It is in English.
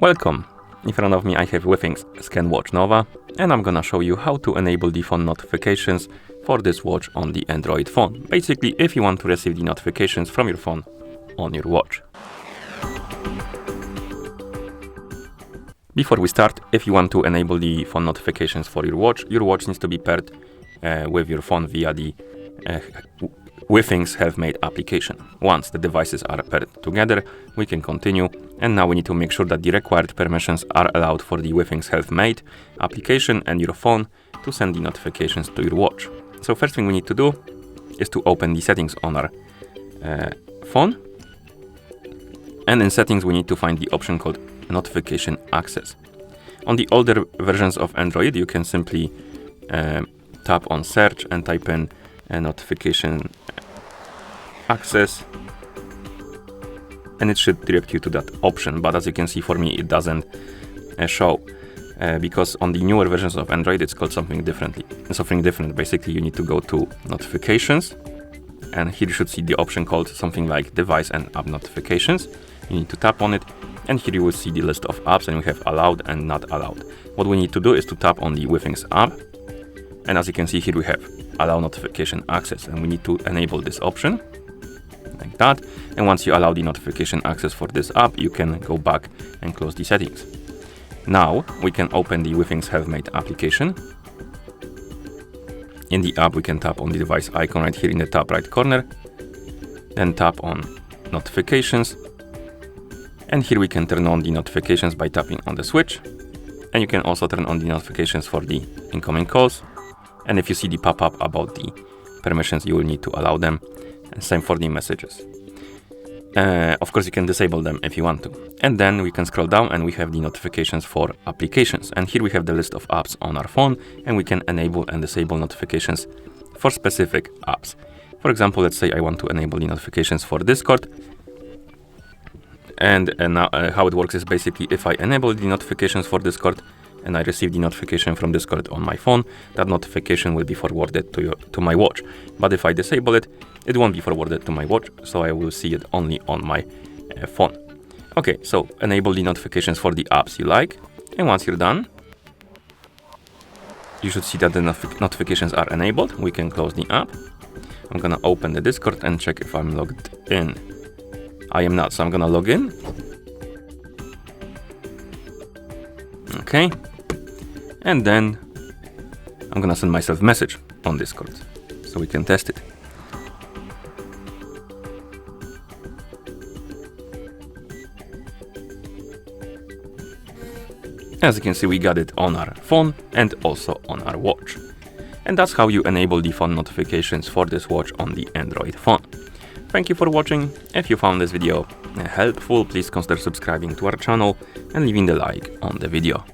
Welcome! In front of me I have WITHINGS ScanWatch Nova, and I'm gonna show you how to enable the phone notifications for this watch on the Android phone. Basically, if you want to receive the notifications from your phone on your watch. Before we start, if you want to enable the phone notifications for your watch needs to be paired with your phone via the WITHINGS Health-Mate application. Once the devices are paired together, we can continue, and now we need to make sure that the required permissions are allowed for the WITHINGS Health-Mate application and your phone to send the notifications to your watch. So first thing we need to do is to open the settings on our phone, and in settings we need to find the option called Notification Access. On the older versions of Android, you can simply tap on search and type in notification access, and it should direct you to that option, but as you can see, for me it doesn't show because on the newer versions of Android it's called something different. Basically, you need to go to notifications, and here you should see the option called something like device and app notifications. You need to tap on it, and here you will see the list of apps, and we have allowed and not allowed. What we need to do is to tap on the WITHINGS app, and as you can see here we have allow notification access, and we need to enable this option like that. And once you allow the notification access for this app, you can go back and close the settings. Now we can open the WITHINGS Health-Mate application. In the app we can tap on the device icon right here in the top right corner, then tap on notifications, and here we can turn on the notifications by tapping on the switch, and you can also turn on the notifications for the incoming calls. And if you see the pop-up about the permissions, you will need to allow them, and same for the messages. Of course, you can disable them if you want to. And then we can scroll down and we have the notifications for applications. And here we have the list of apps on our phone, and we can enable and disable notifications for specific apps. For example, let's say I want to enable the notifications for Discord. And now how it works is basically if I enable the notifications for Discord and I receive the notification from Discord on my phone, that notification will be forwarded to my watch. But if I disable it, it won't be forwarded to my watch, so I will see it only on my phone. Okay, so enable the notifications for the apps you like, and once you're done, you should see that the notifications are enabled. We can close the app. I'm gonna open the Discord and check if I'm logged in. I am not, so I'm gonna log in. Okay, and then I'm gonna send myself a message on Discord so we can test it. As you can see, we got it on our phone and also on our watch. And that's how you enable the phone notifications for this watch on the Android phone. Thank you for watching. If you found this video helpful, please consider subscribing to our channel and leaving the like on the video.